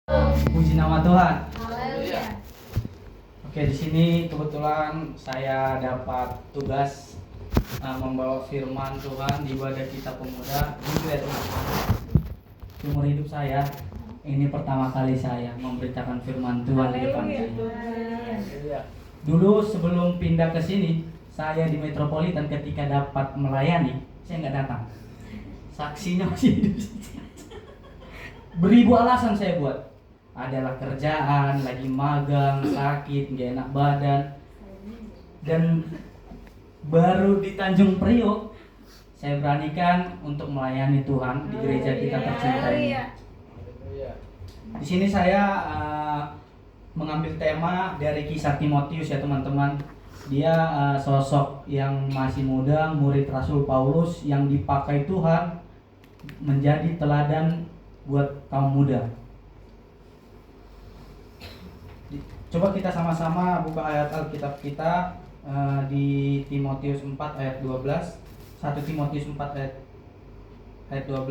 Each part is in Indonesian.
Puji nama Tuhan. Haleluya. Oke, di sini kebetulan saya dapat tugas membawa firman Tuhan di ibadah kita pemuda. Jujur ya teman-teman, seumur hidup saya ini pertama kali saya memberitakan firman Tuhan di depan sini. Dulu sebelum pindah ke sini, saya di Metropolitan ketika dapat melayani, saya nggak datang. Saksinya masih hidup. Beribu alasan saya buat. Adalah kerjaan, lagi magang, sakit, gak enak badan. Dan baru di Tanjung Priok saya beranikan untuk melayani Tuhan di gereja kita tercinta ini. Di sini saya mengambil tema dari kisah Timotius ya teman-teman. Dia sosok yang masih muda, murid Rasul Paulus yang dipakai Tuhan menjadi teladan buat kaum muda. Coba kita sama-sama buka ayat Alkitab kita di Timotius 4 ayat 12. 1 Timotius 4 ayat 12.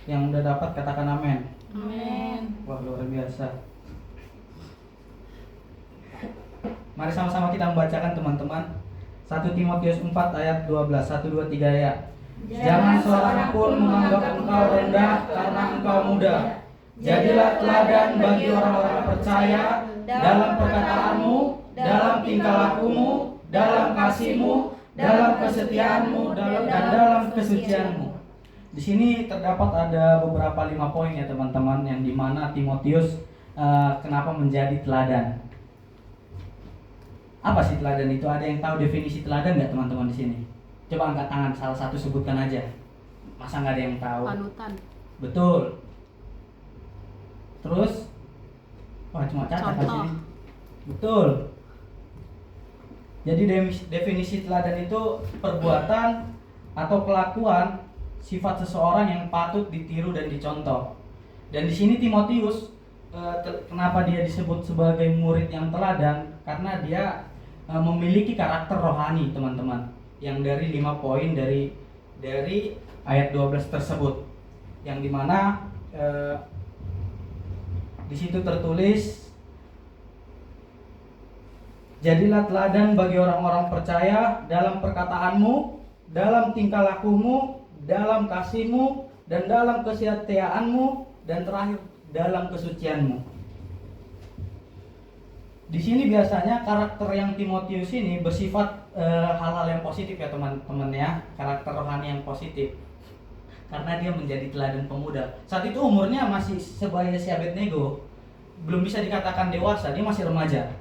Yang udah dapat katakan amin. Amin. Wah, luar biasa. Mari sama-sama kita membacakan teman-teman. 1 Timotius 4 ayat 12. 1 2 3 ya. Jangan seorang pun menganggap engkau rendah karena engkau muda. Jadilah teladan bagi orang-orang percaya dalam perkataanmu, dalam tingkah lakumu, dalam kasihmu, dalam kesetiaanmu, dan dalam kesucianmu. Di sini terdapat ada beberapa 5 poin ya teman-teman, yang dimana Timotius kenapa menjadi teladan. Apa sih teladan itu? Ada yang tahu definisi teladan nggak teman-teman di sini? Coba angkat tangan, salah satu sebutkan aja. Masa nggak ada yang tahu? Panutan. Betul. Terus, wah cuma catat Contoh. sini. Betul. Jadi definisi teladan itu perbuatan atau kelakuan sifat seseorang yang patut ditiru dan dicontoh. Dan di sini Timotius, kenapa dia disebut sebagai murid yang teladan? Karena dia memiliki karakter rohani, teman-teman. Yang dari 5 poin dari ayat 12 tersebut. Yang dimana di situ tertulis, jadilah teladan bagi orang-orang percaya dalam perkataanmu, dalam tingkah lakumu, dalam kasihmu, dan dalam kesetiaanmu, dan terakhir dalam kesucianmu. Di sini biasanya karakter yang Timotius ini bersifat hal-hal yang positif ya teman-teman ya, karakter rohani yang positif. Karena dia menjadi teladan pemuda. Saat itu umurnya masih sebaya si Abednego, belum bisa dikatakan dewasa, dia masih remaja.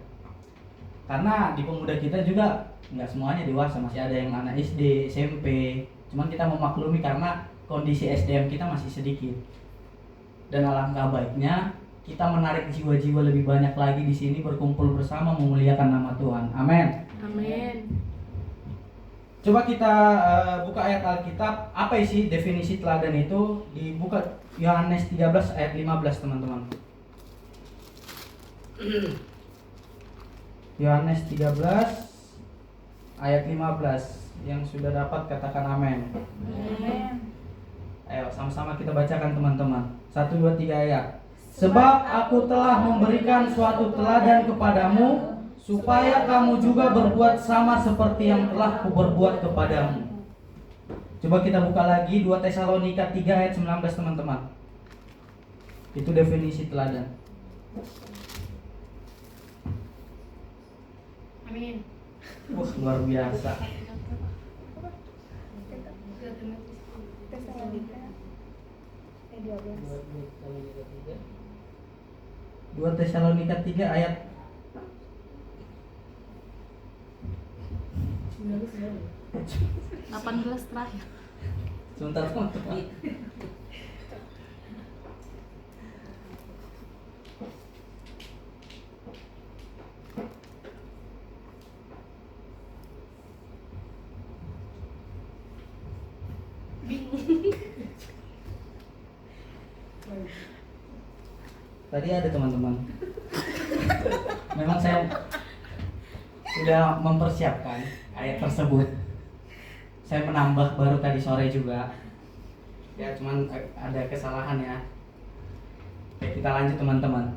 Karena di pemuda kita juga nggak semuanya dewasa, masih ada yang anak SD, SMP. Cuman kita memaklumi karena kondisi SDM kita masih sedikit. Dan alangkah baiknya kita menarik jiwa-jiwa lebih banyak lagi di sini berkumpul bersama memuliakan nama Tuhan. Amin. Amin. Coba kita buka ayat Alkitab. Apa sih definisi teladan itu? Dibuka Yohanes 13 ayat 15 teman-teman. Yohanes 13 ayat 15. Yang sudah dapat katakan amin. Amin. Ayo sama-sama kita bacakan teman-teman. 1 2 3 ayat. Sebab aku telah memberikan suatu teladan kepadamu, supaya kamu juga berbuat sama seperti yang telah kuberbuat kepadamu. Coba kita buka lagi 2 Tesalonika 3 ayat 19 teman-teman. Itu definisi teladan. Amin. Wah, luar biasa. Tesalonika 12. 2 Tesalonika 3 ayat 18 terakhir. sebentar teman-teman. Tadi ada teman-teman. Memang saya sudah mempersiapkan ayat tersebut. Saya menambah baru tadi sore juga. Ya cuman ada kesalahan ya. Oke, kita lanjut teman-teman.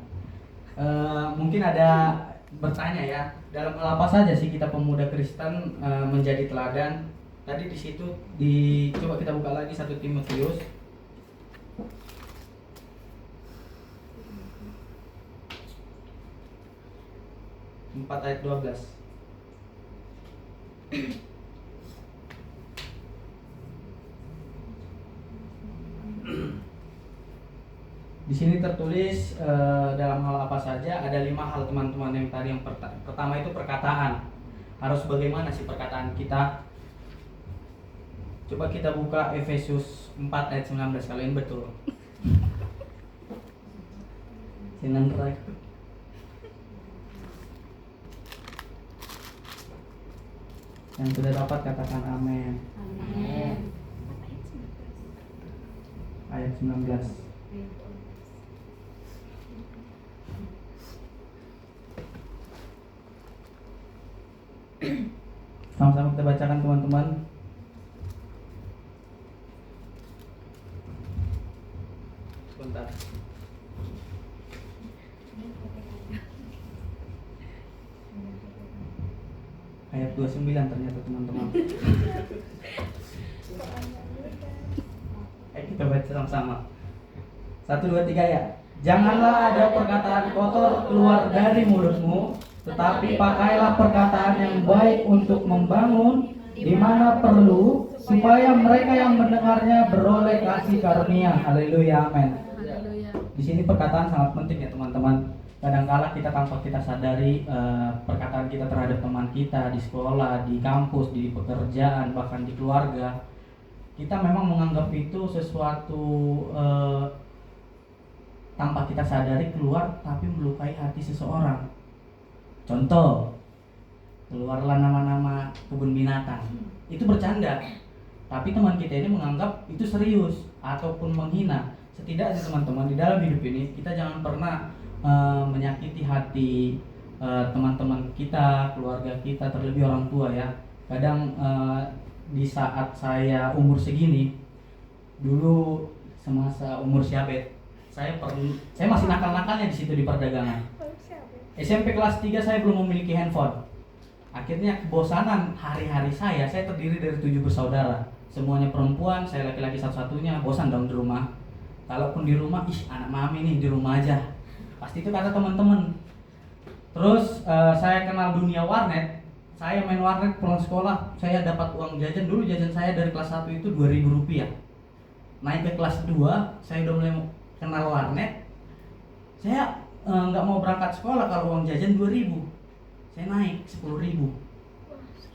Mungkin ada bertanya ya, dalam hal apa saja sih kita pemuda Kristen menjadi teladan? Tadi di situ coba kita buka lagi 1 Timotius 4 ayat 12. Di sini tertulis dalam hal apa saja, ada 5 hal teman-teman. Yang tadi yang pertama itu perkataan. Harus bagaimana sih perkataan kita? Coba kita buka Efesus 4 ayat 19, kalau ini betul. Sinan right. Yang sudah dapat katakan amin. Amin. Ayat 19. Sama-sama kita bacakan teman-teman. Sebentar. Ayat 29 ternyata teman-teman. Ayo kita baca sama-sama. 1, 2, 3 ya. Janganlah ada perkataan kotor keluar dari mulutmu, tetapi pakailah perkataan yang baik untuk membangun di mana perlu, supaya mereka yang mendengarnya beroleh kasih karunia. Haleluya, amin. Haleluya. Di sini perkataan sangat penting ya teman-teman. Kadang-kala kita tanpa kita sadari perkataan kita terhadap teman kita di sekolah, di kampus, di pekerjaan, bahkan di keluarga, kita memang menganggap itu sesuatu tanpa kita sadari keluar tapi melukai hati seseorang. Contoh, keluarlah nama-nama kebun binatang. Itu bercanda. Tapi teman kita ini menganggap itu serius ataupun menghina. Setidaknya teman-teman, di dalam hidup ini kita jangan pernah menyakiti hati teman-teman kita, keluarga kita, terlebih orang tua ya. Kadang di saat saya umur segini, dulu semasa umur Syabet, saya masih nakal-nakalnya di situ di perdagangan. SMP kelas 3 saya belum memiliki handphone. Akhirnya kebosanan hari-hari saya terdiri dari 7 bersaudara. Semuanya perempuan, saya laki-laki satu-satunya, bosan dong di rumah. Kalaupun di rumah, anak mami nih di rumah aja. Pasti itu kata teman-teman. Terus saya kenal dunia warnet. Saya main warnet pulang sekolah, saya dapat uang jajan. Dulu jajan saya dari kelas 1 itu 2.000 rupiah. Naik ke kelas 2, saya udah mulai kenal warnet. Saya nggak mau berangkat sekolah kalau uang jajan 2.000. Saya naik 10.000.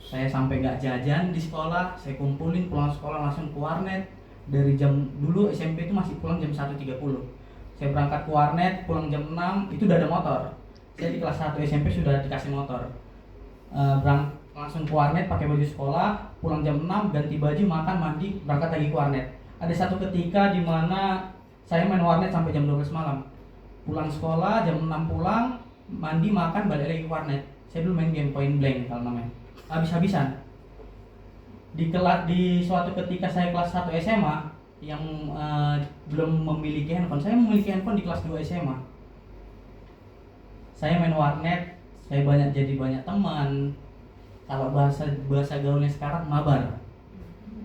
Saya sampai nggak jajan di sekolah, saya kumpulin pulang sekolah langsung ke warnet. Dari jam dulu SMP itu masih pulang jam 1.30. Saya berangkat ke warnet, pulang jam 6, itu udah ada motor. Saya di kelas 1 SMP sudah dikasih motor. Langsung ke warnet pakai baju sekolah, pulang jam 6, ganti baju, makan, mandi, berangkat lagi ke warnet. Ada satu ketika di mana saya main warnet sampai jam 12 malam. Pulang sekolah, jam 6 pulang, mandi, makan, balik lagi ke warnet. Saya dulu main game point blank kalau namanya. Habis-habisan. Di suatu ketika saya kelas 1 SMA yang belum memiliki handphone. Saya memiliki handphone di kelas 2 SMA. Saya main warnet, saya jadi banyak teman. Kalau bahasa gaulnya sekarang mabar.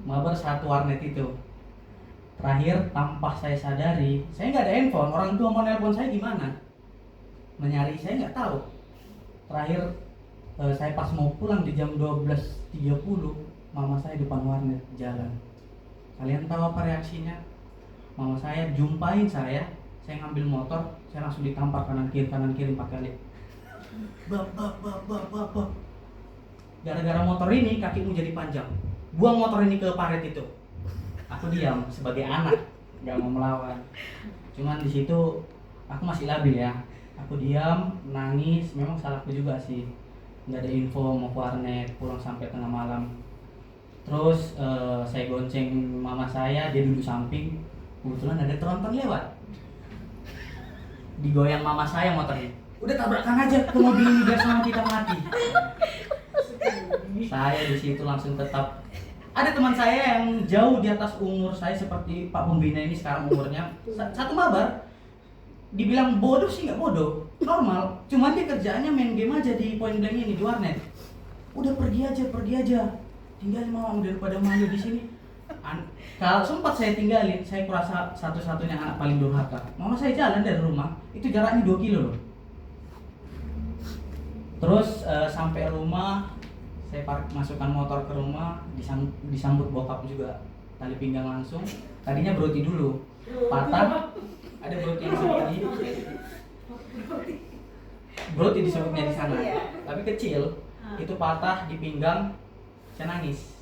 Mabar satu warnet itu. Terakhir tanpa saya sadari, saya nggak ada handphone. Orang tua mau nelpon saya gimana? Menyari saya nggak tahu. Terakhir saya pas mau pulang di jam 12.30, mama saya depan warnet jalan. Kalian tahu apa reaksinya? Mama saya jumpain saya ngambil motor, saya langsung ditampar kanan kiri pakai lift. Bap. Gara-gara motor ini kakimu jadi panjang. Buang motor ini ke paret itu. Aku diam sebagai anak, nggak mau melawan. Cuman di situ aku masih labil ya. Aku diam, nangis. Memang salahku juga sih. Nggak ada info mau ke warnet, pulang sampai tengah malam. Terus saya gonceng mama saya, dia duduk samping. Kebetulan ada tronton lewat. Digoyang mama saya motornya. Udah tabrakan aja ke mobil ini biar sama kita mati. Saya di situ langsung tetap Ada teman saya yang jauh di atas umur saya seperti Pak Pembina ini sekarang umurnya satu mabar. Dibilang bodoh sih nggak bodoh, normal. Cuman dia kerjaannya main game aja di Point Blank ini di warnet. Udah pergi aja. Tinggalin mama daripada malu di sini. Kalau sempat saya tinggalin, saya kurasa satu-satunya anak paling durhaka. Mama saya jalan dari rumah, itu jaraknya 2 kilo loh. Terus sampai rumah, saya masukkan motor ke rumah, disambut bokap juga, tali pinggang langsung. Tadinya berhenti dulu, patah. Ada broti yang segini, broti disebutnya di sana, tapi kecil. Itu patah di pinggang, saya nangis.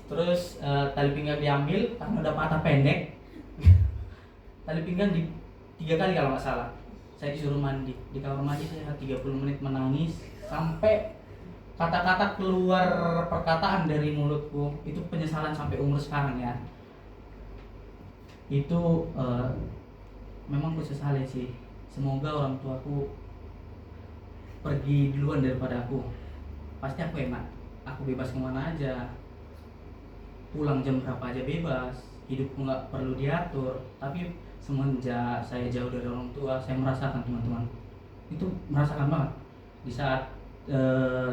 Terus tali pinggang diambil karena udah patah pendek. Tali pinggang 3 kali kalau nggak salah. Saya disuruh mandi di kamar mandi, saya 30 menit menangis sampai kata-kata keluar perkataan dari mulutku itu penyesalan sampai umur sekarang ya. Itu memang ku sesali sih. Semoga orang tuaku pergi duluan daripada aku. Pasti aku enak, aku bebas kemana aja, pulang jam berapa aja bebas, hidupku nggak perlu diatur. Tapi semenjak saya jauh dari orang tua, saya merasakan teman-teman, itu merasakan banget. Di saat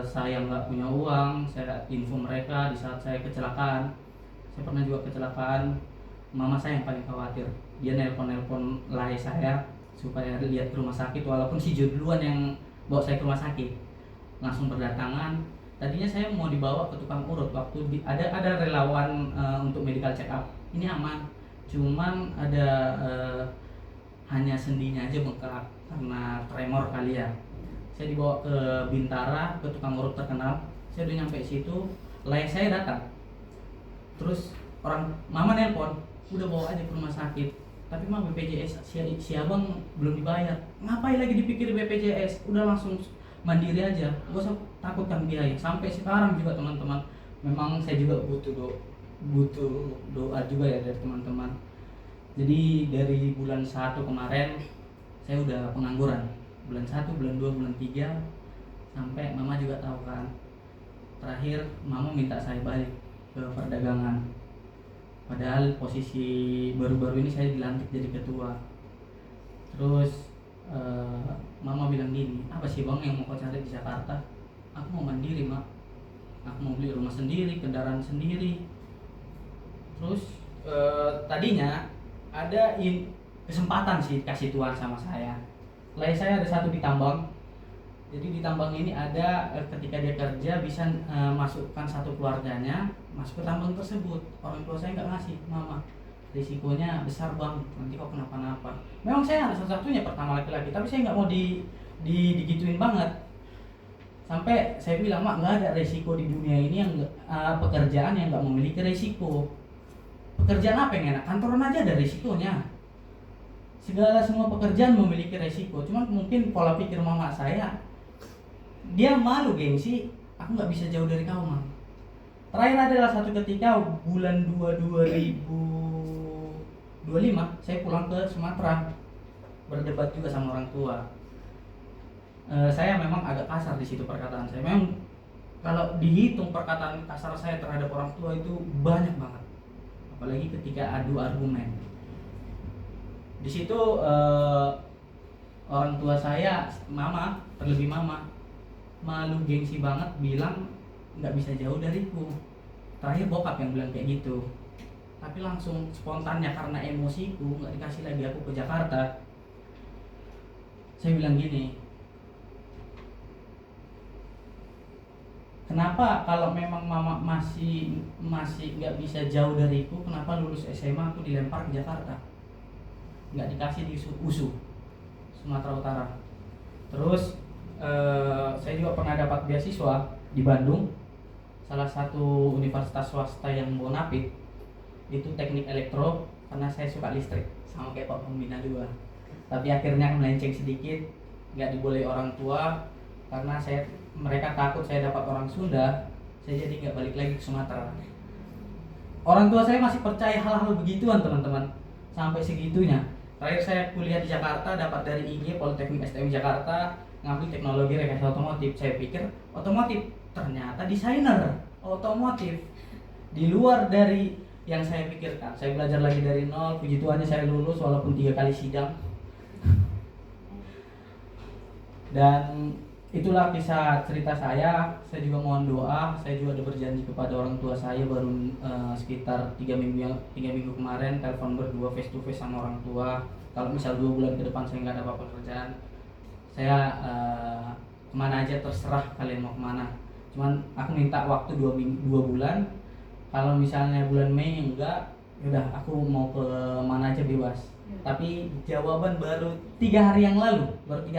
saya nggak punya uang, saya info mereka. Di saat saya kecelakaan, saya pernah juga kecelakaan, mama saya yang paling khawatir. Dia nelpon lay saya supaya lihat ke rumah sakit, walaupun si Jo duluan yang bawa saya ke rumah sakit. Langsung berdatangan. Tadinya saya mau dibawa ke tukang urut, waktu ada relawan untuk medical check up. Ini aman, cuman ada hanya sendinya aja bengkak karena tremor kali ya. Saya dibawa ke Bintara, ke tukang urut terkenal. Saya udah nyampe situ, lay saya datang. Terus mama nelpon, udah bawa aja ke rumah sakit. Tapi mah BPJS si abang belum dibayar. Ngapain lagi dipikir BPJS? Udah langsung mandiri aja, gak usah takutkan biaya. Sampai sekarang juga teman-teman, memang saya juga butuh doa juga ya dari teman-teman. Jadi dari bulan 1 kemarin saya udah pengangguran. Bulan 1, bulan 2, bulan 3, sampai mama juga tahu kan. Terakhir mama minta saya balik ke perdagangan. Padahal posisi baru-baru ini saya dilantik jadi ketua. Terus mama bilang gini, apa sih bang yang mau kau cari di Jakarta? Aku mau mandiri mak, aku mau beli rumah sendiri, kendaraan sendiri. Terus tadinya ada kesempatan sih kasih Tuhan sama saya. Lay saya ada satu di tambang. Jadi di tambang ini ada ketika dia kerja bisa masukkan satu keluarganya masuk ke tambang tersebut. Orang tua saya nggak ngasih, mama. Risikonya besar bang, nanti kok kenapa-napa. Memang saya anak satu-satunya pertama laki-laki, tapi saya nggak mau digituin banget. Sampai saya bilang, mak nggak ada risiko di dunia ini yang pekerjaan yang nggak memiliki risiko. Pekerjaan apa yang enak? Kantoran aja ada risikonya. Semua pekerjaan memiliki risiko. Cuman mungkin pola pikir mama saya, dia malu gengsi, aku nggak bisa jauh dari kau mang. Terakhir adalah satu ketika bulan 2 2025 saya pulang ke Sumatera, berdebat juga sama orang tua. Saya memang agak kasar di situ perkataan saya. Memang kalau dihitung perkataan kasar saya terhadap orang tua itu banyak banget, apalagi ketika adu argumen. Di situ orang tua saya, mama, terlebih mama, malu gengsi banget bilang nggak bisa jauh dariku. Terakhir bokap yang bilang kayak gitu. Tapi langsung spontannya karena emosiku nggak dikasih lagi aku ke Jakarta. Saya bilang gini, kenapa kalau memang mama masih nggak bisa jauh dariku, kenapa lulus SMA aku dilempar ke Jakarta? Nggak dikasih di USU Sumatera Utara. Terus saya juga pernah dapat beasiswa di Bandung, salah satu universitas swasta yang bonafit, itu teknik elektro, karena saya suka listrik sama kayak Pak Pembina juga. Tapi akhirnya melenceng sedikit, nggak dibolehi orang tua karena mereka takut saya dapat orang Sunda, saya jadi nggak balik lagi ke Sumatera. Orang tua saya masih percaya hal-hal begituan teman-teman, sampai segitunya. Terakhir saya kuliah di Jakarta, dapat dari IG Politeknik STM Jakarta, ngambil teknologi rekayasa otomotif. Saya pikir otomotif, ternyata desainer. otomotif di luar dari yang saya pikirkan. Saya belajar lagi dari nol, puji Tuhannya saya lulus walaupun 3 kali sidang. Dan itulah kisah cerita saya. Saya juga mohon doa. Saya juga ada berjanji kepada orang tua saya baru sekitar 3 minggu kemarin telepon berdua face to face sama orang tua. Kalau misal 2 bulan ke depan saya nggak ada apa-apa kerjaan, saya kemana aja terserah kalian mau kemana. Cuman aku minta waktu 2 bulan. Kalau misalnya bulan Mei enggak, yaudah aku mau ke mana aja bebas. Tapi jawaban baru 3 hari yang lalu, 3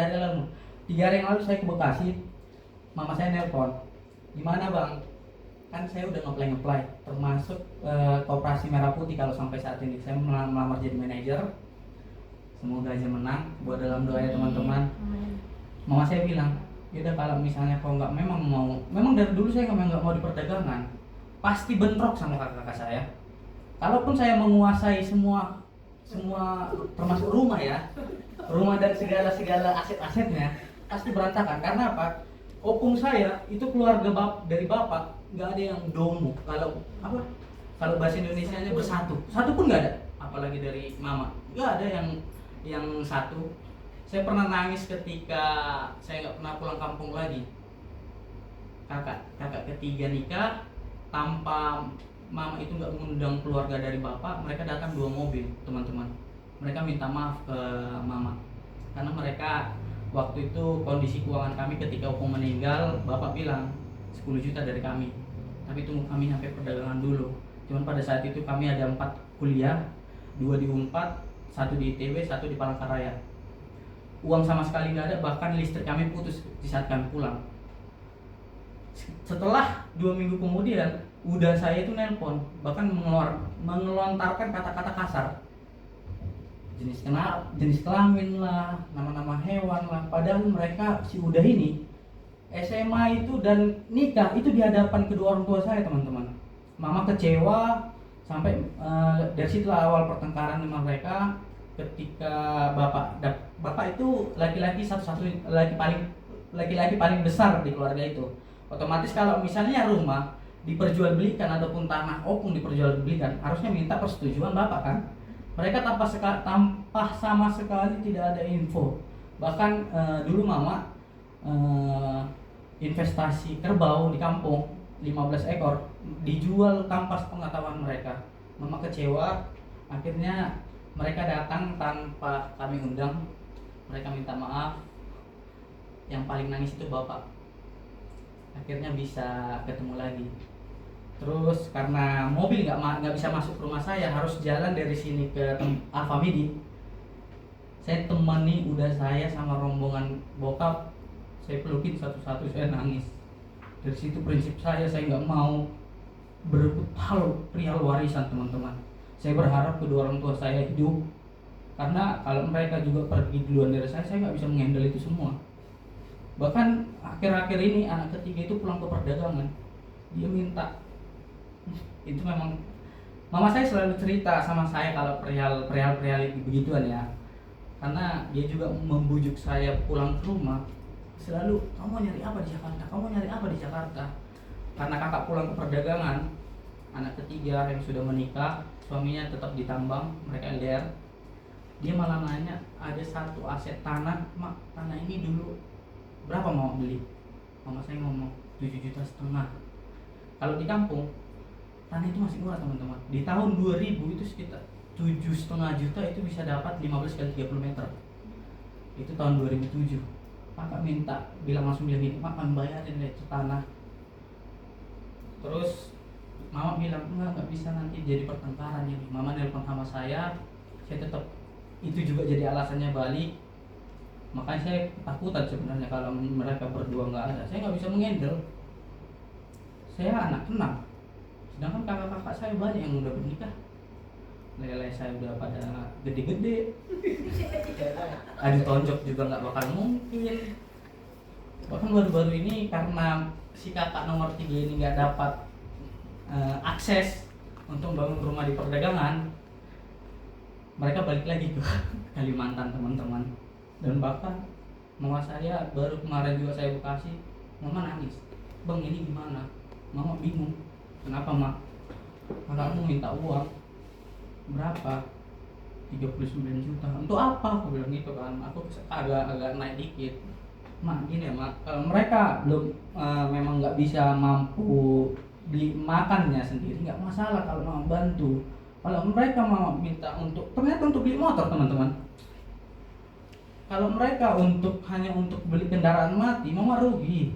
hari yang lalu saya ke Bekasi, mama saya nelpon, gimana bang? Kan saya udah ngeplay, termasuk Koperasi Merah Putih kalau sampai saat ini. Saya melamar jadi manajer, semoga aja menang, buat dalam doa ya teman-teman. Mama saya bilang, yaudah kalau misalnya kau nggak memang dari dulu saya nggak mau di perdagangan, pasti bentrok sama kakak-kakak saya. Kalaupun saya menguasai semua termasuk rumah ya, rumah dan segala aset-asetnya, pasti berantakan. Karena apa? Opung saya itu keluarga dari bapak nggak ada yang domo. Kalau bahasa Indonesianya bersatu pun nggak ada. Apalagi dari mama nggak ada yang satu. Saya pernah nangis ketika saya nggak pernah pulang kampung lagi. Kakak ketiga nikah tanpa mama itu nggak mengundang keluarga dari bapak. Mereka datang 2 mobil teman-teman. Mereka minta maaf ke mama karena mereka waktu itu kondisi keuangan kami ketika opung meninggal, bapak bilang 10 juta dari kami, tapi tunggu kami sampai perdagangan dulu. Cuman pada saat itu kami ada 4 kuliah, 2 di Unpad, 1 di ITB, 1 di Palangkaraya. Uang sama sekali nggak ada, bahkan listrik kami putus di saat kami pulang. Setelah 2 minggu kemudian, udah saya itu nelpon, bahkan mengelontarkan kata-kata kasar, jenis kelamin lah, nama-nama hewan lah. Padahal mereka si Uda ini SMA itu dan nikah itu di hadapan kedua orang tua saya teman-teman. Mama kecewa sampai dari situlah awal pertengkaran dengan mereka. Ketika bapak itu laki-laki paling besar di keluarga itu. Otomatis kalau misalnya rumah diperjualbelikan ataupun tanah opung diperjualbelikan, harusnya minta persetujuan bapak kan. Mereka tanpa sama sekali tidak ada info. Bahkan dulu mama investasi kerbau di kampung 15 ekor dijual tanpa sepengetahuan mereka. Mama kecewa, akhirnya mereka datang tanpa kami undang. Mereka minta maaf. Yang paling nangis itu bapak. Akhirnya bisa ketemu lagi. Terus karena mobil nggak bisa masuk ke rumah saya, harus jalan dari sini ke Alfamidi. Saya temani udah saya sama rombongan bokap, saya pelukin satu-satu, saya nangis. Dari situ prinsip saya nggak mau berebut perihal warisan teman-teman. Saya berharap kedua orang tua saya hidup, karena kalau mereka juga pergi duluan dari saya nggak bisa menghandle itu semua. Bahkan akhir-akhir ini anak ketiga itu pulang ke perdagangan, dia minta. Itu memang mama saya selalu cerita sama saya kalau perihal begituan ya, karena dia juga membujuk saya pulang ke rumah. Selalu, kamu nyari apa di Jakarta, karena kakak pulang ke perdagangan, anak ketiga yang sudah menikah, suaminya tetap ditambang, mereka LDR. Dia malah nanya, ada satu aset tanah, mak, tanah ini dulu berapa mau beli? Mama saya ngomong 7,5 juta. Kalau di kampung tanah itu masih murah teman-teman. Di tahun 2000 itu sekitar 7,5 juta itu bisa dapat 15 kali 30 meter. Itu tahun 2007. Kakak langsung bilang gini, mak kan bayarin deh itu tanah. Terus mama bilang enggak bisa, nanti jadi pertengkaran ini. Mama nelpon sama saya tetap itu juga jadi alasannya balik. Makanya saya ketakutan sebenarnya kalau mereka berdua nggak ada. Saya nggak bisa menghandle. Saya anak 6. Sedangkan kakak-kakak saya banyak yang udah bernikah. Lele saya udah pada gede-gede. Adu tonjok juga nggak bakal mungkin. Bahkan baru-baru ini karena si kakak nomor 3 ini nggak dapat akses untuk bangun rumah di perdagangan, mereka balik lagi ke Kalimantan teman-teman. Dan bahkan mama saya baru kemarin juga saya Bekasi, mama nangis, bang ini gimana? Mama bingung, kenapa mak? Kakakmu minta uang berapa? 39 juta. Untuk apa? Aku bilang gitu kan. Aku agak naik dikit. Mak gini ya mak, kalau mereka belum memang nggak bisa mampu beli makannya sendiri, nggak masalah kalau mau bantu. Kalau mereka mau minta ternyata untuk beli motor teman-teman. Kalau mereka hanya untuk beli kendaraan mati, mama rugi.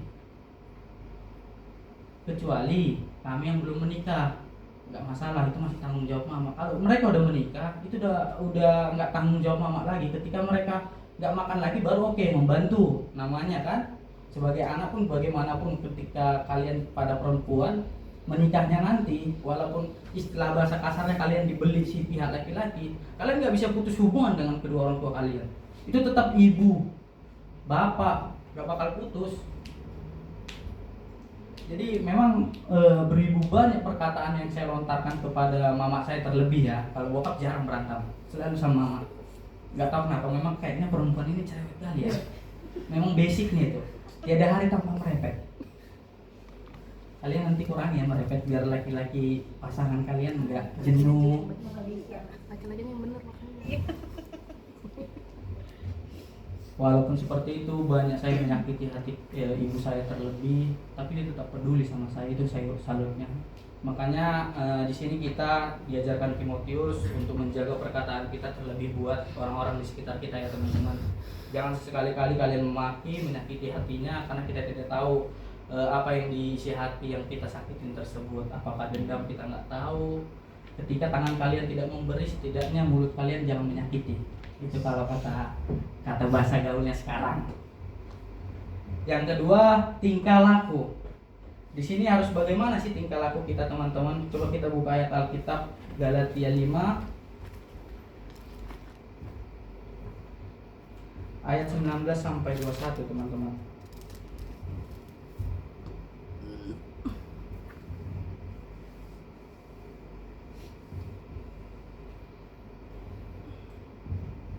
Kecuali kami yang belum menikah, nggak masalah, itu masih tanggung jawab mama. Kalau mereka udah menikah, itu udah nggak tanggung jawab mama lagi. Ketika mereka nggak makan lagi, baru oke, membantu namanya kan. Sebagai anak pun bagaimanapun, ketika kalian pada perempuan menikahnya nanti, walaupun istilah bahasa kasarnya kalian dibeli si pihak laki-laki, kalian nggak bisa putus hubungan dengan kedua orang tua kalian. Itu tetap ibu, bapak, nggak bakal putus. Jadi memang beribu banyak perkataan yang saya lontarkan kepada mama saya, terlebih ya. Kalau bokap jarang berantem, selalu sama mama. Nggak tahu kenapa, memang kayaknya perempuan ini cerewet kali ya. Memang basicnya itu, tiada hari tanpa merepet. Kalian nanti kurangi ya merepet, biar laki-laki pasangan kalian nggak jenuh. Laki-laki yang bener makanya. Walaupun seperti itu, banyak saya menyakiti hati ibu saya terlebih, tapi dia tetap peduli sama saya, itu saya salutnya. Makanya di sini kita diajarkan Timotius untuk menjaga perkataan kita, terlebih buat orang-orang di sekitar kita ya teman-teman. Jangan sekali-kali kalian memaki, menyakiti hatinya, karena kita tidak tahu apa yang diisi hati yang kita sakitin tersebut. Apakah dendam, kita nggak tahu. Ketika tangan kalian tidak memberi, setidaknya mulut kalian jangan menyakiti. Itu kalau kata bahasa gaulnya sekarang. Yang kedua, tingkah laku. Di sini harus bagaimana sih tingkah laku kita teman-teman? Coba kita buka ayat Alkitab Galatia 5 ayat 19 sampai 21 teman-teman.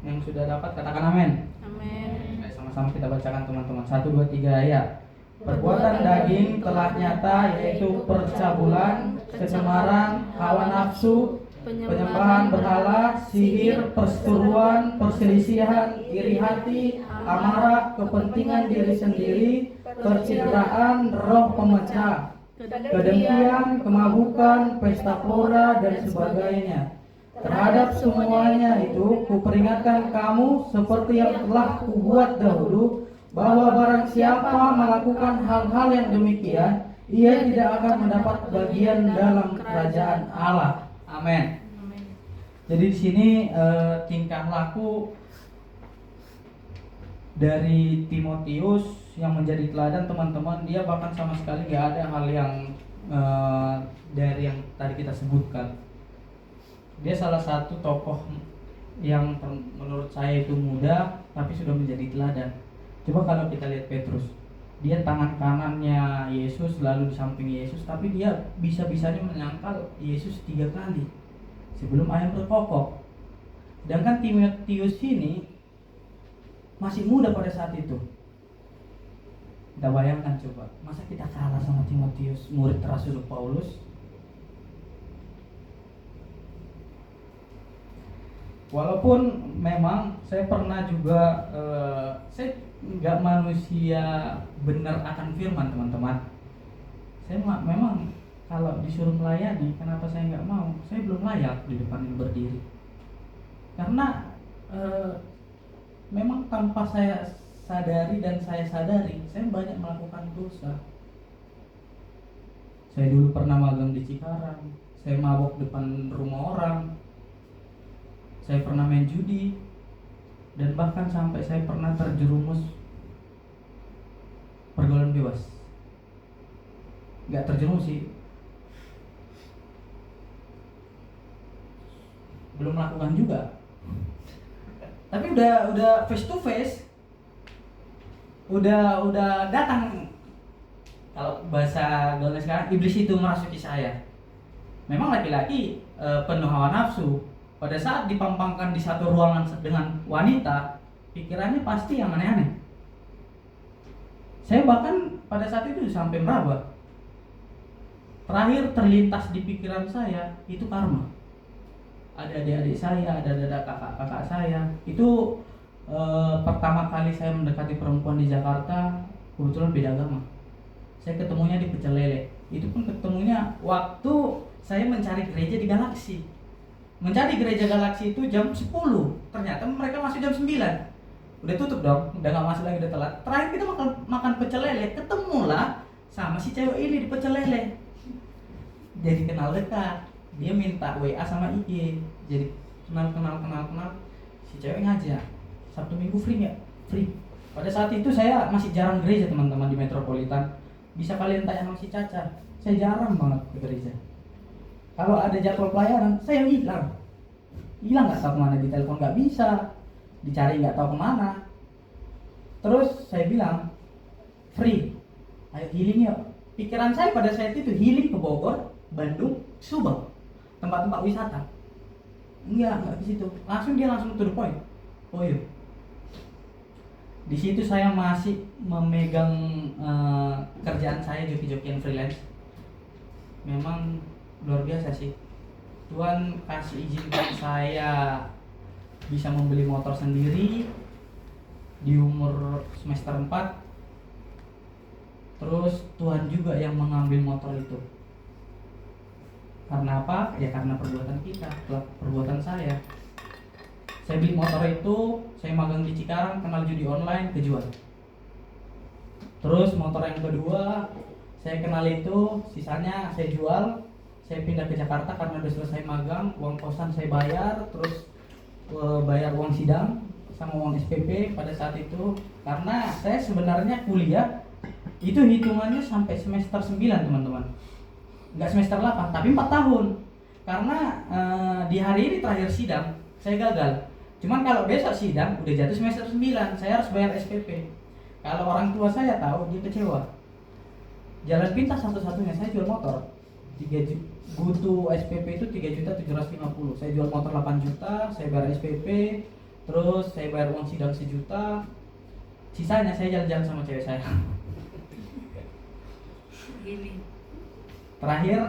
Yang sudah dapat katakan amin. Amin. Sama-sama kita bacakan teman-teman. 1, 2, 3 ayat. Perbuatan daging telah nyata, yaitu percabulan, kecemaran, hawa nafsu, penyembahan berhala, sihir, perseteruan, perselisihan, iri hati, amarah, kepentingan diri sendiri, percideraan, roh pemecah, kedengkian, kemabukan, pesta pora, dan sebagainya. Terhadap semuanya itu kuperingatkan kamu seperti yang telah kubuat dahulu, bahwa barang siapa melakukan hal-hal yang demikian, ia tidak akan mendapat bagian dalam kerajaan Allah. Amin. Jadi di sini tingkah laku dari Timotius yang menjadi teladan teman-teman, dia bahkan sama sekali nggak ada hal yang dari yang tadi kita sebutkan. Dia salah satu tokoh yang menurut saya itu muda tapi sudah menjadi teladan. Coba kalau kita lihat Petrus, dia tangan kanannya Yesus, lalu di samping Yesus, tapi dia bisa-bisanya menyangkal Yesus 3 kali sebelum ayam berkokok. Sedangkan Timotius ini masih muda pada saat itu. Kita bayangkan coba, masa kita kalah sama Timotius, murid Rasul Paulus? Walaupun memang saya pernah juga saya nggak manusia benar akan firman teman-teman. Saya memang kalau disuruh melayani, kenapa saya nggak mau? Saya belum layak di depan ini berdiri. Karena memang tanpa saya sadari dan saya sadari, saya banyak melakukan dosa. Saya dulu pernah magang di Cikarang, saya mabok depan rumah orang. Saya pernah main judi, dan bahkan sampai saya pernah terjerumus pergaulan bebas. Gak terjerumus sih, belum melakukan juga. Tapi udah face to face, udah datang. Kalau bahasa gaulnya sekarang, iblis itu merasuki saya. Memang laki-laki penuh hawa nafsu. Pada saat dipampangkan di satu ruangan dengan wanita, pikirannya pasti yang aneh-aneh. Saya bahkan pada saat itu sampai meraba. Terakhir terlintas di pikiran saya itu karma. Ada adik-adik saya, ada kakak-kakak saya. Itu pertama kali saya mendekati perempuan di Jakarta, kebetulan beda agama. Saya ketemunya di Pecel Lele. Itu pun ketemunya waktu saya mencari gereja di Galaksi. Mencari gereja Galaksi itu jam 10. Ternyata mereka masuk jam 9. Udah tutup dong, udah gak masuk lagi, udah telat. Terakhir kita makan Pecel Lele, ketemulah sama si cewek ini di Pecel Lele. Jadi kenal dekat. Dia minta WA sama IG. Jadi kenal. Si cewek ngajak, Sabtu Minggu free nggak? Free. Pada saat itu saya masih jarang gereja teman-teman di Metropolitan. Bisa kalian tanya sama si Caca, saya jarang banget ke gereja. Kalau ada jadwal pelayanan, saya hilang nggak tahu kemana, di telepon nggak bisa, dicari nggak tahu kemana. Terus saya bilang, free, ayo healing yuk. Pikiran saya pada saat itu healing ke Bogor, Bandung, Subang, tempat-tempat wisata. Enggak ke situ. Dia langsung to the point. Oh iya. Di situ saya masih memegang kerjaan saya joki-jokian freelance. Memang luar biasa sih. Tuhan kasih izinkan saya bisa membeli motor sendiri di umur semester 4. Terus Tuhan juga yang mengambil motor itu. Karena apa? Ya karena perbuatan kita, perbuatan saya. Saya beli motor itu, saya magang di Cikarang, kenal judi online, kejual. Terus motor yang kedua, saya kenal itu, sisanya saya jual. Saya pindah ke Jakarta karena udah selesai magang, uang kosan saya bayar, terus bayar uang sidang sama uang SPP pada saat itu. Karena saya sebenarnya kuliah itu hitungannya sampai semester 9 teman-teman. Enggak semester 8, tapi 4 tahun. Karena di hari ini terakhir sidang, saya gagal. Cuman kalau besok sidang udah jatuh semester 9, saya harus bayar SPP. Kalau orang tua saya tahu, dia kecewa. Jalan pintas satu-satunya saya jual motor. 3 butuh SPP itu 3.750. Saya jual motor 8 juta, saya bayar SPP, terus saya bayar uang sidang 1 juta. Sisanya saya jalan-jalan sama cewek saya. Terakhir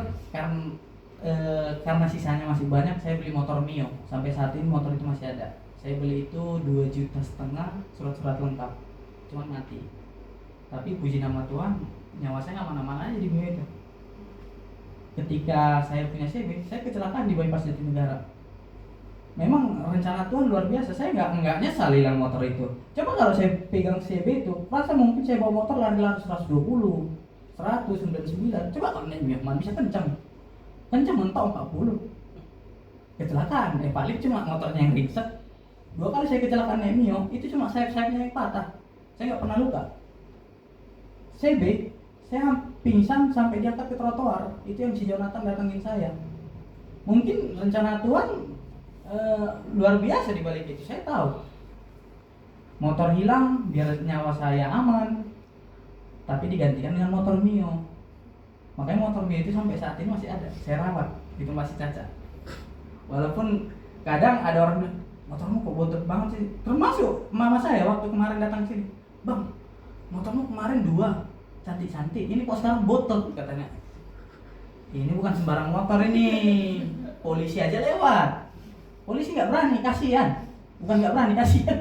karena sisanya masih banyak, saya beli motor Mio. Sampai saat ini motor itu masih ada. Saya beli itu 2,5 juta, surat-surat lengkap. Cuman mati. Tapi puji nama Tuhan, nyawa saya aman-aman aja di Mio itu. Ketika saya punya CB, saya kecelakaan di bypass Jatinegara. Memang rencana Tuhan luar biasa. Saya nggak nyesal hilang motor itu. Coba kalau saya pegang CB itu, rasa mungkin saya bawa motor lari-lari 120, 199. Coba kalau naik Mio, bisa kencang mentok 40. Kecelakaan, paling cuma motornya yang ringsek. 2 kali saya kecelakaan naik Mio, itu cuma sayap-sayapnya yang patah. Saya nggak pernah luka. CB, saya pingsan sampai diangkat ke trotoar. Itu yang si Jonathan datangin saya. Mungkin rencana Tuhan luar biasa di balik itu. Saya tahu motor hilang biar nyawa saya aman, tapi digantikan dengan motor Mio. Makanya motor Mio itu sampai saat ini masih ada. Saya rawat, itu masih cacat. Walaupun kadang ada orang bilang, motormu kok bontot banget sih. Termasuk mama saya waktu kemarin datang sini, bang, motormu kemarin 2 cantik-cantik, ini kok sekarang botol, katanya. Ini bukan sembarang motor ini, polisi aja lewat. Polisi nggak berani, kasihan. Bukan nggak berani, kasihan.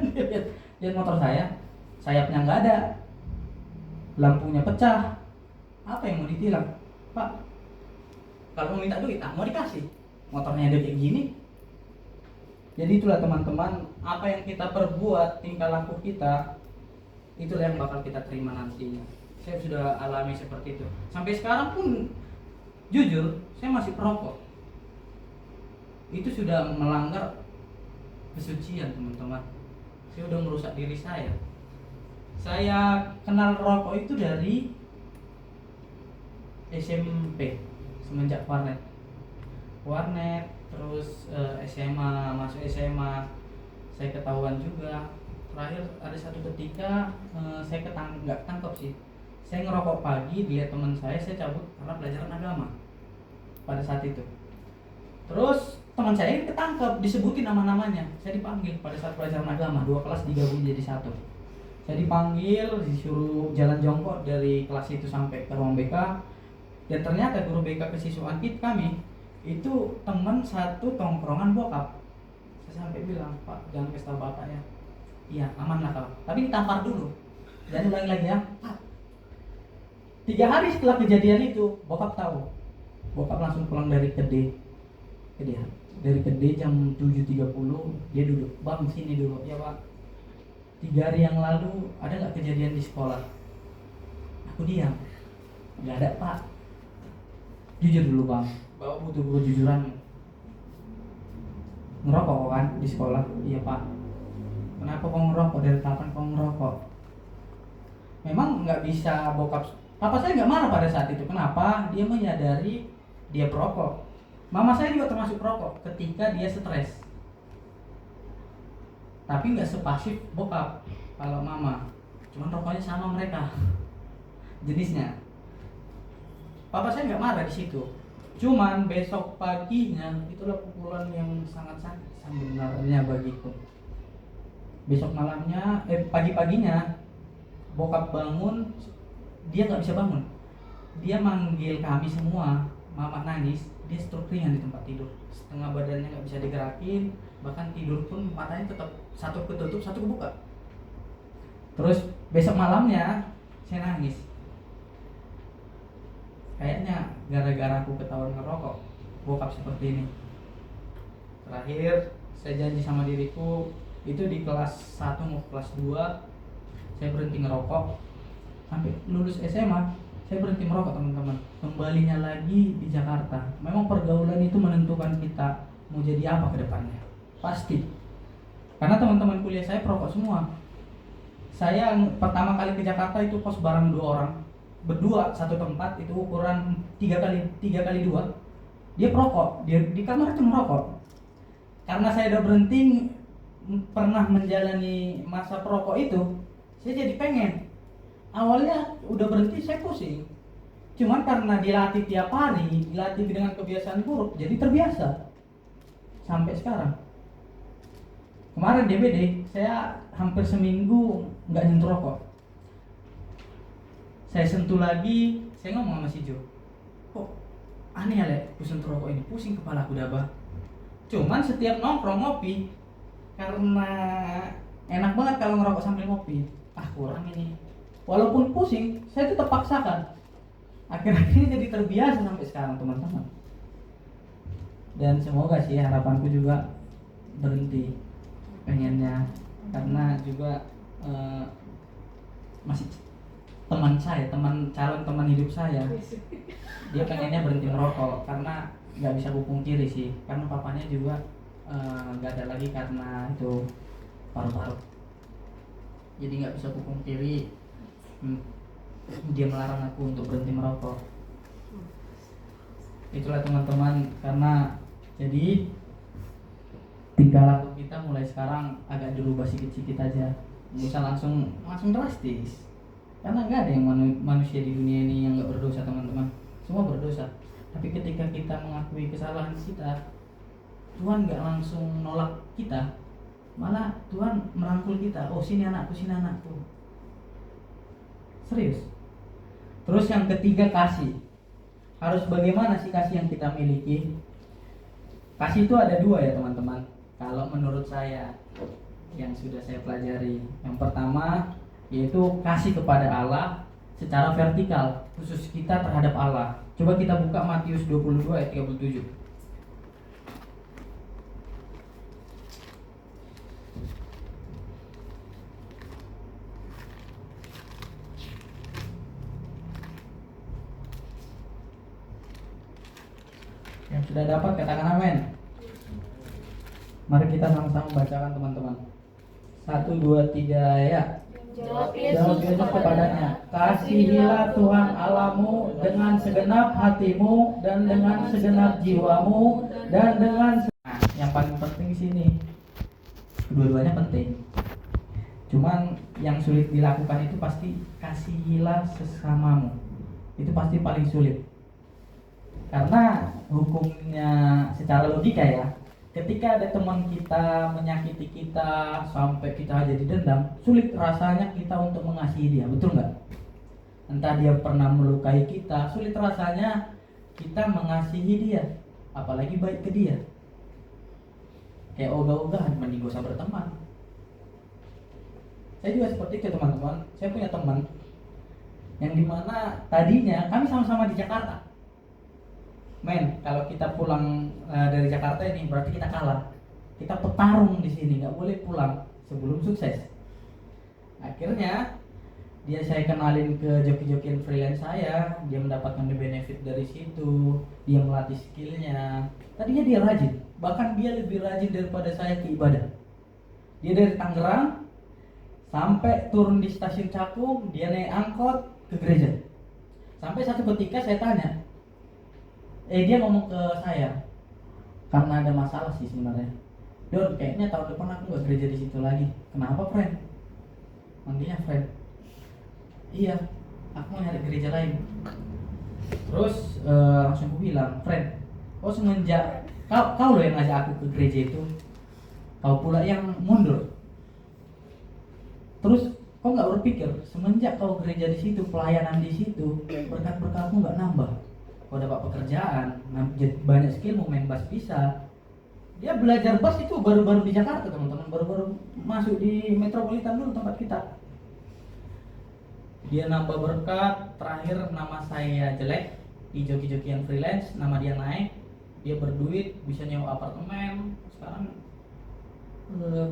Lihat motor saya, sayapnya nggak ada, lampunya pecah. Apa yang mau ditilang? Pak, kalau mau minta duit, mau dikasih. Motornya ada kayak gini. Jadi itulah teman-teman, apa yang kita perbuat, tingkah laku kita, itulah yang bakal kita terima nantinya. Saya sudah alami seperti itu. Sampai sekarang pun, jujur, saya masih perokok. Itu sudah melanggar kesucian teman-teman. Saya udah merusak diri saya. Saya kenal rokok itu dari SMP, semenjak warnet, terus SMA, masuk SMA saya ketahuan juga. Terakhir ada satu ketika saya nggak ketangkep sih, saya ngerokok pagi, dilihat teman saya cabut karena pelajaran agama pada saat itu. Terus teman saya ketangkep, disebutin nama-namanya, saya dipanggil pada saat pelajaran agama, 2 kelas digabung jadi 1. Saya dipanggil, disuruh jalan jongkok dari kelas itu sampai ke ruang BK. Dan ternyata guru BK kesiswaan kami itu teman satu tongkrongan bokap. Saya sampai bilang, Pak, jangan kasih tahu bapak ya. Iya, aman lah kalau. Tapi ditampar dulu. Jangan ulangi lagi ya, Pak. 3 hari setelah kejadian itu, bokap tahu. Bokap langsung pulang dari Kedai. Dari Kedai jam 7.30, dia duduk. Bang, sini dulu. Ya, Pak. 3 hari yang lalu ada nggak kejadian di sekolah? Aku diam. Nggak ada, Pak. Jujur dulu, Bang. Bapak butuh kejujuran. Ngerokok kan di sekolah? Iya, Pak. Kenapa kau ngerokok? Dari kapan kau ngerokok? Memang nggak bisa bokap. Papa saya nggak marah pada saat itu. Kenapa? Dia menyadari dia perokok. Mama saya juga termasuk perokok ketika dia stres. Tapi nggak sepasif bokap. Kalau mama, cuman rokoknya sama mereka jenisnya. Papa saya nggak marah di situ. Cuman besok paginya itulah pukulan yang sangat sakit sebenarnya bagiku. Besok malamnya, pagi-paginya bokap bangun, dia nggak bisa bangun. Dia manggil kami semua, mama nangis, dia stroke ringan di tempat tidur. Setengah badannya nggak bisa digerakin, bahkan tidur pun matanya tetap satu ketutup, satu kebuka. Terus besok malamnya saya nangis. Kayaknya gara-gara aku ketahuan ngerokok, bokap seperti ini. Terakhir saya janji sama diriku, itu di kelas 1 mau kelas 2 saya berhenti ngerokok. Sampai lulus SMA saya berhenti merokok, teman-teman. Kembalinya lagi di Jakarta. Memang pergaulan itu menentukan kita mau jadi apa ke depannya. Pasti. Karena teman-teman kuliah saya perokok semua. Saya pertama kali ke Jakarta itu kos bareng 2 orang. Berdua satu tempat, itu ukuran 3 kali 2. Dia perokok, dia di kamar itu merokok. Karena saya udah berhenti pernah menjalani masa perokok itu, saya jadi pengen. Awalnya udah berhenti saya pusing. Cuman karena dilatih tiap hari, dilatih dengan kebiasaan buruk, jadi terbiasa. Sampai sekarang. Kemarin DBD, saya hampir seminggu nggak nyentuh rokok. Saya sentuh lagi, saya ngomong sama si Jo, kok aneh ya, Le, aku sentuh rokok ini, pusing kepala aku dabah. Cuman setiap nongkrong ngopi, karena enak banget kalau ngerokok sambil ngopi, kurang ini. Walaupun pusing, saya tetap paksakan. Akhir-akhirnya jadi terbiasa sampai sekarang, teman-teman. Dan semoga sih harapanku juga berhenti pengennya, karena juga masih teman saya, calon teman hidup saya, dia pengennya berhenti merokok karena nggak bisa kupungkiri sih, karena papanya juga nggak ada lagi karena itu paru-paru, jadi nggak bisa kupungkiri dia melarang aku untuk berhenti merokok. Itulah teman-teman, karena jadi tingkah laku kita mulai sekarang agak dirubah sedikit-sedikit aja, nggak usah langsung drastis. Karena nggak ada yang manusia di dunia ini yang nggak berdosa, teman-teman. Semua berdosa. Tapi ketika kita mengakui kesalahan kita, Tuhan nggak langsung nolak kita, malah Tuhan merangkul kita. Oh, sini anakku, sini anakku. Serius. Terus yang ketiga, kasih. Harus bagaimana sih kasih yang kita miliki? Kasih itu ada 2 ya, teman-teman. Kalau menurut saya yang sudah saya pelajari, yang pertama yaitu kasih kepada Allah secara vertikal, khusus kita terhadap Allah. Coba kita buka Matius 22 ayat 37. Yang sudah dapat katakan amin. Mari kita sama-sama bacakan, teman-teman. 1, 2, 3 ya. Jawab Jawab Yesus kepadanya, kasihilah Tuhan Allahmu dengan segenap hatimu dan dengan segenap jiwamu dan dengan yang paling penting di sini. Kedua-duanya penting. Cuman yang sulit dilakukan itu pasti kasihilah sesamamu. Itu pasti paling sulit. Karena hukumnya secara logika ya, ketika ada teman kita menyakiti kita sampai kita jadi dendam, sulit rasanya kita untuk mengasihi dia, betul nggak? entah dia pernah melukai kita, sulit rasanya kita mengasihi dia, apalagi baik ke dia. Kayak ogah-ogahan, mending gak usah berteman. Saya juga seperti itu teman-teman. Saya punya teman yang dimana tadinya kami sama-sama di Jakarta. Men, kalau kita pulang dari Jakarta ini berarti kita kalah. Kita petarung di sini, nggak boleh pulang sebelum sukses. Akhirnya dia saya kenalin ke joki-jokian freelance saya, dia mendapatkan benefit dari situ, dia melatih skillnya. Tadinya dia rajin, bahkan dia lebih rajin daripada saya ke ibadah. Dia dari Tangerang sampai turun di stasiun Cakung, dia naik angkot ke gereja. Sampai satu ketika saya tanya, dia ngomong ke saya, karena ada masalah sih sebenarnya. Don, kayaknya tahun depan aku nggak gereja di situ lagi. Kenapa, friend? Manggilnya friend. Iya, aku mau nyari gereja lain. Terus langsung aku bilang, friend, kau semenjak kau loh yang ngajak aku ke gereja itu, kau pula yang mundur. Terus kau nggak berpikir semenjak kau gereja di situ, pelayanan di situ, berkat-berkatmu nggak nambah. Kau dapat pekerjaan, banyak skill, mau main bass bisa. Dia belajar bass itu baru-baru di Jakarta teman-teman, baru-baru masuk di Metropolitan dulu tempat kita. Dia nambah berkat, terakhir nama saya jelek di joki-joki yang freelance, nama dia naik, dia berduit, bisa nyewa apartemen. Sekarang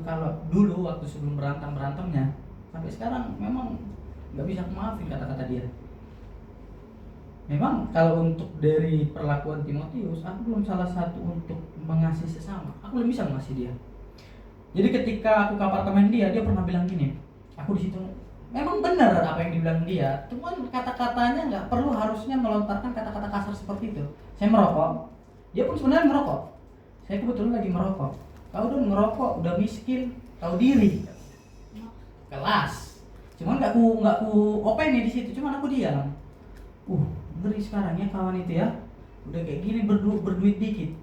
kalau dulu waktu sebelum berantemnya, sampai sekarang memang nggak bisa maafin kata-kata dia. Memang kalau untuk dari perlakuan Timotius, aku belum salah satu untuk mengasihi sesama. Aku belum bisa mengasihi dia. Jadi ketika aku ke apartemen dia pernah bilang gini, aku di situ memang benar apa yang dibilang dia, cuman kata-katanya nggak perlu harusnya melontarkan kata-kata kasar seperti itu. Saya merokok, dia pun sebenarnya merokok. Saya kebetulan lagi merokok. Kau udah ngerokok, udah miskin, tahu diri, kelas. Cuman nggak ku openi di situ, cuman aku diam. Ngeri sekarang ya kawan itu ya, udah kayak gini berduit dikit.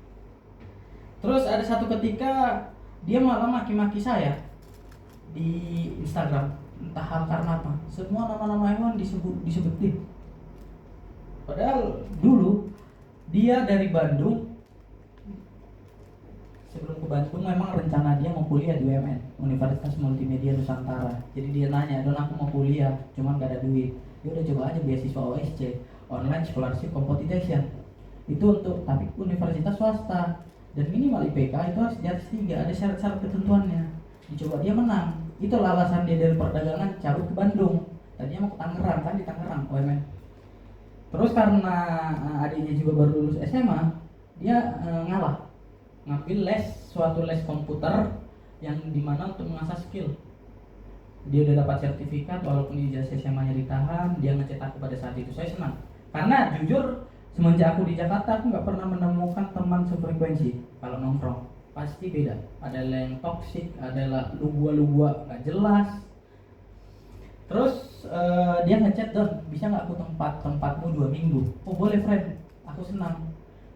Terus ada satu ketika dia malah maki-maki saya di Instagram, entah hal karena apa. Semua nama-nama hewan disebutin. Padahal dulu dia dari Bandung. Sebelum ke Bandung memang rencana dia mau kuliah di UMN, Universitas Multimedia Nusantara. Jadi dia nanya, Don aku mau kuliah, cuman gak ada duit. Dia udah coba aja beasiswa OSC, Online Scholarship Competition. Itu untuk tapi universitas swasta dan minimal IPK itu harus di atas 3, ada syarat-syarat ketentuannya. Dicoba dia menang. Itu alasan dia dari perdagangan cabut ke Bandung. Tadinya mau ke Tangerang, kan di Tangerang UMN. Terus karena adiknya juga baru lulus SMA, dia ngalah. Ngambil suatu les komputer yang dimana untuk mengasah skill. Dia udah dapat sertifikat walaupun ijazah SMA-nya ditahan, dia ngecetak aku pada saat itu. Saya senang. Karena jujur semenjak aku di Jakarta aku nggak pernah menemukan teman sefrekuensi. Kalau nongkrong pasti beda. Ada yang toksik, ada lu-gua nggak jelas. Terus dia ngechat, Don, bisa nggak aku tempatmu 2 minggu? Oh boleh friend, aku senang.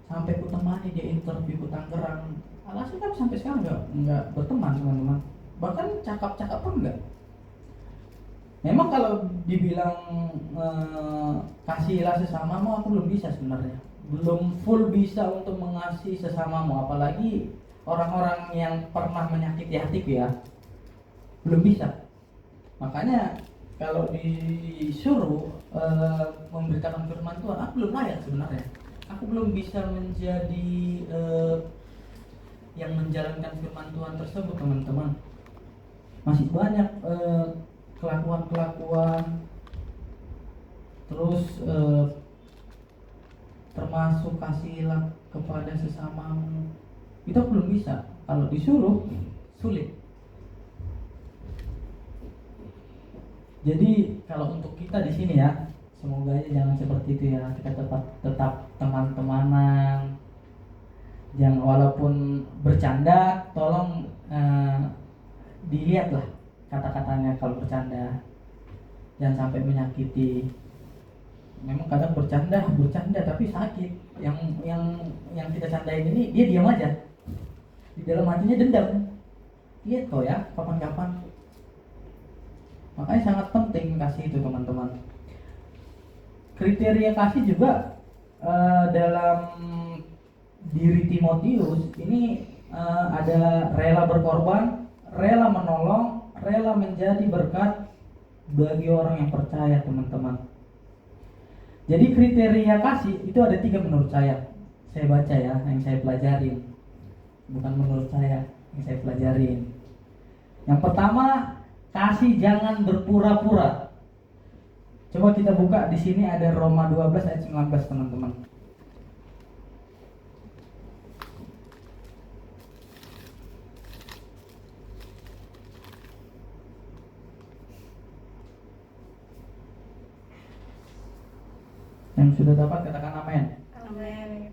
Sampai ku temani dia interview ke Tangerang. Alhasil kan sampai sekarang nggak berteman teman-teman. Bahkan cakap-cakap pun enggak. Memang kalau dibilang kasihilah sesamamu, aku belum bisa sebenarnya. Belum full bisa untuk mengasihi sesamamu, apalagi orang-orang yang pernah menyakiti hatiku ya. Belum bisa. Makanya kalau disuruh memberitakan firman Tuhan, aku belum layak sebenarnya. Aku belum bisa menjadi yang menjalankan firman Tuhan tersebut teman-teman. Masih banyak kelakuan-kelakuan, terus termasuk kasihilah kepada sesamamu. Itu belum bisa. Kalau disuruh sulit. Jadi kalau untuk kita di sini ya, semoga aja jangan seperti itu ya. Kita tetap teman-temanan. Jangan walaupun bercanda, tolong dilihatlah kata-katanya kalau bercanda. Jangan sampai menyakiti. Memang kadang bercanda tapi sakit. Yang kita candain ini dia diam aja. Di dalam hatinya dendam. Lihat kok ya, kapan-kapan. Makanya sangat penting kasih itu teman-teman. kriteria kasih juga dalam diri Timotius ini ada rela berkorban, rela menolong, rela menjadi berkat bagi orang yang percaya, teman-teman. Jadi kriteria kasih itu ada 3 menurut saya. Saya baca ya, yang saya pelajarin. Bukan menurut saya, yang saya pelajarin. Yang pertama, kasih jangan berpura-pura. Coba kita buka di sini ada Roma 12 ayat 19, teman-teman. Yang sudah dapat katakan amin. Amin.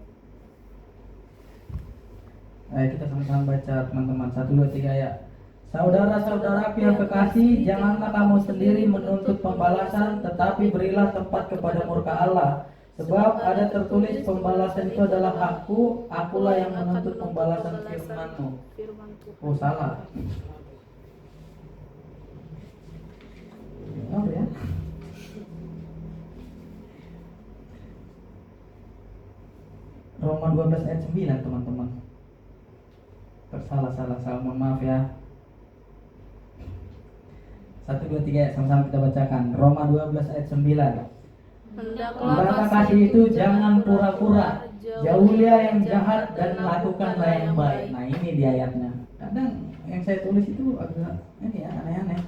Ayo kita sama-sama baca, teman-teman. 1, 2, 3 ya. Saudara-saudaraku yang kekasih, janganlah kamu sendiri menuntut pembalasan, tetapi berilah tempat kepada murka Allah. Sebab ada tertulis, pembalasan itu adalah hakku, akulah yang menuntut pembalasan, firman-Mu. Oh, salah. Oh ya. Roma 12 ayat 9, teman-teman. Salah, mohon maaf ya. 1, 2, 3 sama-sama kita bacakan. Roma 12 ayat 9. Hendaklah kasih itu jangan pura-pura, jauhilah yang jahat dan lakukanlah yang baik. Nah, ini di ayatnya. Kadang yang saya tulis itu agak ini ya, aneh-aneh.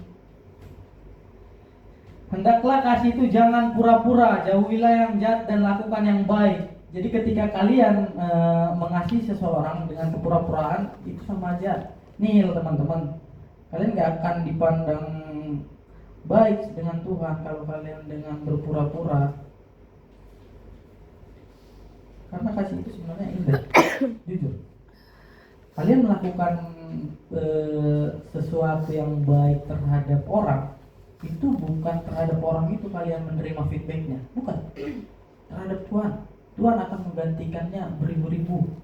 Hendaklah kasih itu jangan pura-pura, jauhilah yang jahat dan lakukan yang baik. Jadi ketika kalian mengasihi seseorang dengan kepura-puraan, itu sama aja nihil, teman-teman. Kalian gak akan dipandang baik dengan Tuhan kalau kalian dengan berpura-pura. Karena kasih itu sebenarnya indah. Jujur, kalian melakukan sesuatu yang baik terhadap orang, itu bukan terhadap orang itu kalian menerima feedbacknya, bukan. Terhadap Tuhan. Tuhan akan menggantikannya beribu-ribu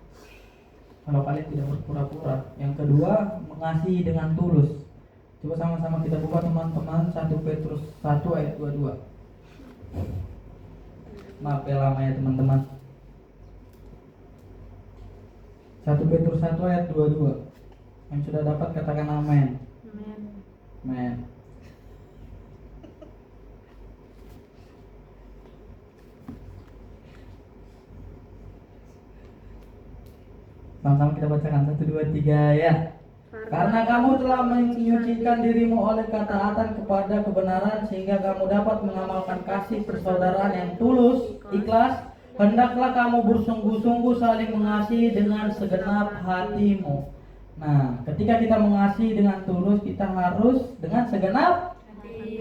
kalau kalian tidak berpura-pura. Yang kedua, mengasihi dengan tulus. Coba sama-sama kita buka, teman-teman, 1 Petrus 1 ayat 22. Maaf ya lama ya, teman-teman. 1 Petrus 1 ayat 22. Yang sudah dapat katakan amin. Amin. Sama-sama kita bacakan 1, 2, 3 ya. Karena kamu telah menyucikan dirimu oleh ketaatan kepada kebenaran, sehingga kamu dapat mengamalkan kasih persaudaraan yang tulus, ikhlas. Hendaklah kamu bersungguh-sungguh saling mengasihi dengan segenap hatimu. Nah, ketika kita mengasihi dengan tulus, kita harus dengan segenap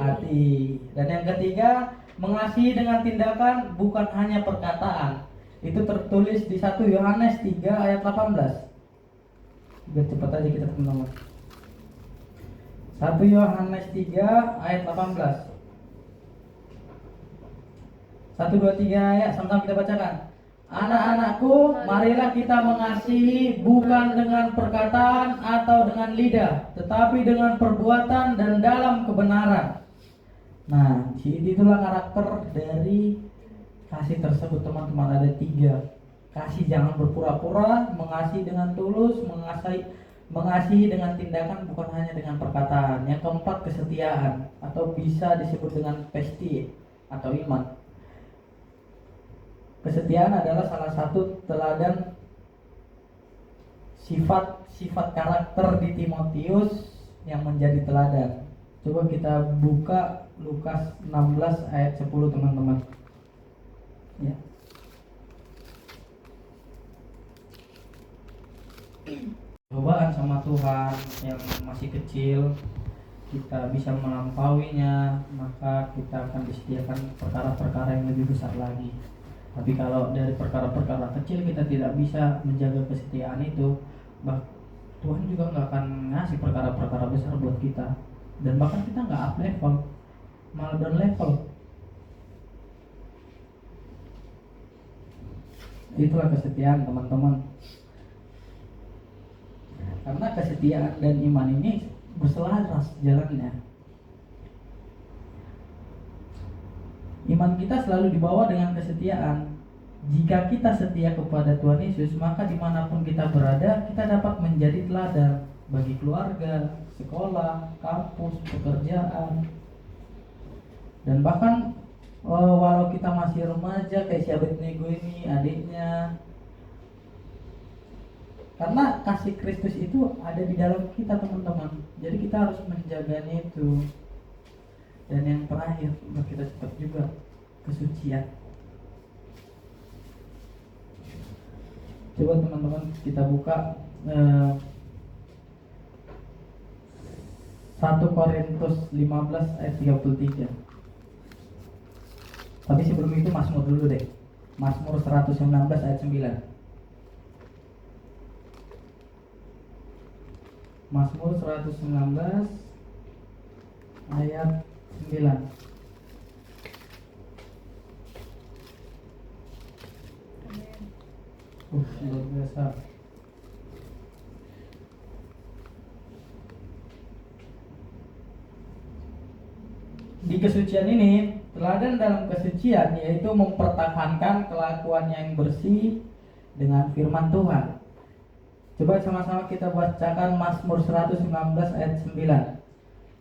hati. Dan yang ketiga, mengasihi dengan tindakan, bukan hanya perkataan. Itu tertulis di 1 Yohanes 3 ayat 18. Biar cepat aja kita, teman-teman. 1 Yohanes 3 ayat 18. 1, 2, 3 ya, sama-sama kita bacakan. Anak-anakku, marilah kita mengasihi bukan dengan perkataan atau dengan lidah, tetapi dengan perbuatan dan dalam kebenaran. Nah, itulah karakter dari kasih tersebut, teman-teman. Ada 3. Kasih jangan berpura-pura, mengasihi dengan tulus, mengasihi dengan tindakan, bukan hanya dengan perkataan. Yang keempat, kesetiaan, atau bisa disebut dengan pesti atau iman. Kesetiaan adalah salah satu teladan sifat karakter di Timotius yang menjadi teladan. Coba kita buka Lukas 16 ayat 10, teman-teman. Ya. Cobaan sama Tuhan yang masih kecil, kita bisa melampauinya, maka kita akan disediakan perkara-perkara yang lebih besar lagi. Tapi kalau dari perkara-perkara kecil kita tidak bisa menjaga kesetiaan itu, Tuhan juga nggak akan ngasih perkara-perkara besar buat kita. Dan bahkan kita nggak up level, malah down level. Itulah kesetiaan, teman-teman. Karena kesetiaan dan iman ini berselaras jalannya. Iman kita selalu dibawa dengan kesetiaan. Jika kita setia kepada Tuhan Yesus, maka dimanapun kita berada, kita dapat menjadi teladan bagi keluarga, sekolah, kampus, pekerjaan. Dan bahkan walau kita masih remaja kayak si Abednego ini, adiknya, karena kasih Kristus itu ada di dalam kita, teman-teman. Jadi kita harus menjaganya itu. Dan yang terakhir, kita cepat juga, kesucian. Coba teman-teman kita buka 1 Korintus 15 ayat 33. Tapi sebelum itu Mazmur dulu deh. Mazmur 119 ayat 9. Mazmur 119 ayat 9. Luar biasa. Di kesucian ini, teladan dalam kesucian yaitu mempertahankan kelakuan yang bersih dengan firman Tuhan. Coba sama-sama kita bacakan Mazmur 119 ayat 9.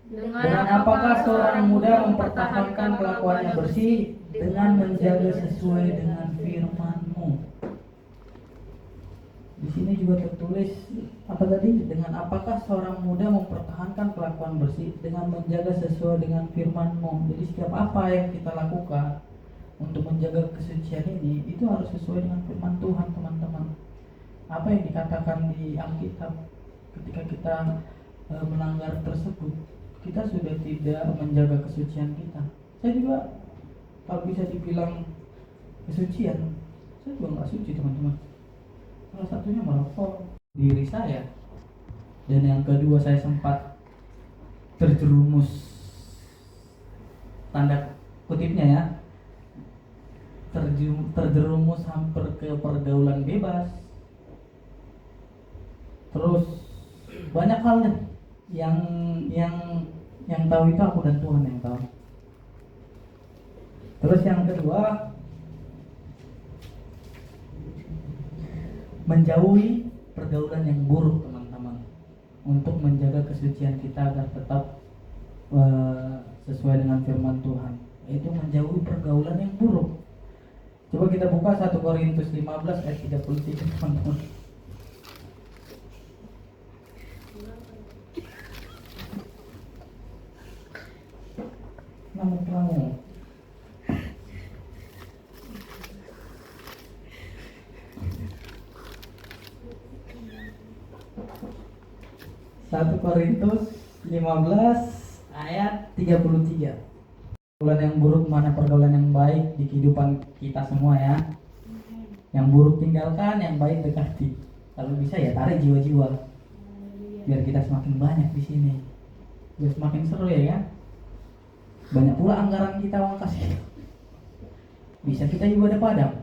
Dengan apakah seorang muda mempertahankan kelakuannya bersih? Dengan menjaga sesuai dengan firman-Mu. Di sini juga tertulis apa tadi? Dengan apakah seorang muda mempertahankan kelakuan bersih? Dengan menjaga sesuai dengan firman-Mu. Jadi setiap apa yang kita lakukan untuk menjaga kesucian ini, itu harus sesuai dengan firman Tuhan, teman-teman. Apa yang dikatakan di Alkitab, ketika kita melanggar tersebut, kita sudah tidak menjaga kesucian kita. Saya juga kalau bisa dibilang kesucian, saya juga nggak suci, teman-teman. Salah satunya merokok diri saya, dan yang kedua saya sempat terjerumus, tanda kutipnya ya, terjerumus hampir ke pergaulan bebas. Terus banyak hal deh yang tahu itu aku dan Tuhan yang tahu. Terus yang kedua, menjauhi pergaulan yang buruk, teman-teman, untuk menjaga kesucian kita agar tetap sesuai dengan firman Tuhan, yaitu menjauhi pergaulan yang buruk. Coba kita buka 1 Korintus 15 ayat 33, teman-teman. Kamu 1 Korintus 15 ayat 33. Pergaulan yang buruk mana pergaulan yang baik di kehidupan kita semua ya. Yang buruk tinggalkan, yang baik dekati. Kalau bisa ya tarik jiwa-jiwa. Biar kita semakin banyak di sini. Biar semakin seru ya kan. Banyak pula anggaran kita uang kasih. Bisa kita ibadah padam.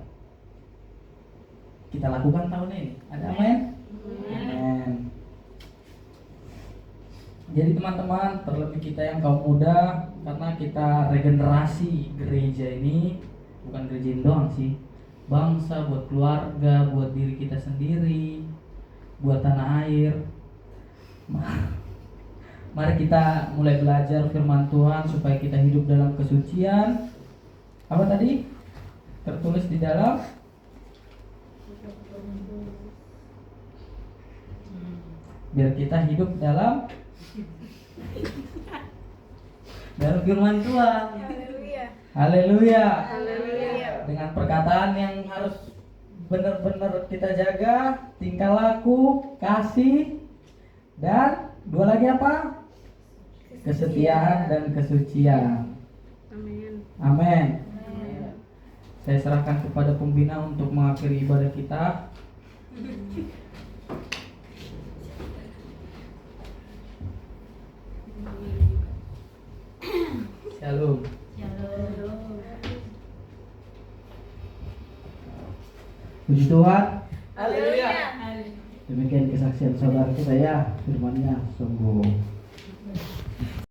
Kita lakukan tahun ini. Ada amin? Amin. Jadi teman-teman, terlebih kita yang kaum muda, karena kita regenerasi gereja ini, bukan gereja ini doang sih, bangsa, buat keluarga, buat diri kita sendiri, buat tanah air. Mari kita mulai belajar firman Tuhan supaya kita hidup dalam kesucian. Apa tadi? Tertulis di dalam biar kita hidup dalam firman Tuhan. Haleluya. Dengan perkataan yang harus benar-benar kita jaga, tingkah laku, kasih, dan dua lagi apa? Kesetiaan dan kesucian. Amin. Saya serahkan kepada pembina untuk mengakhiri ibadah kita. Shalom. Puji Tuhan. Haleluya. Demikian kesaksian saudara kita ya, firman-Nya sungguh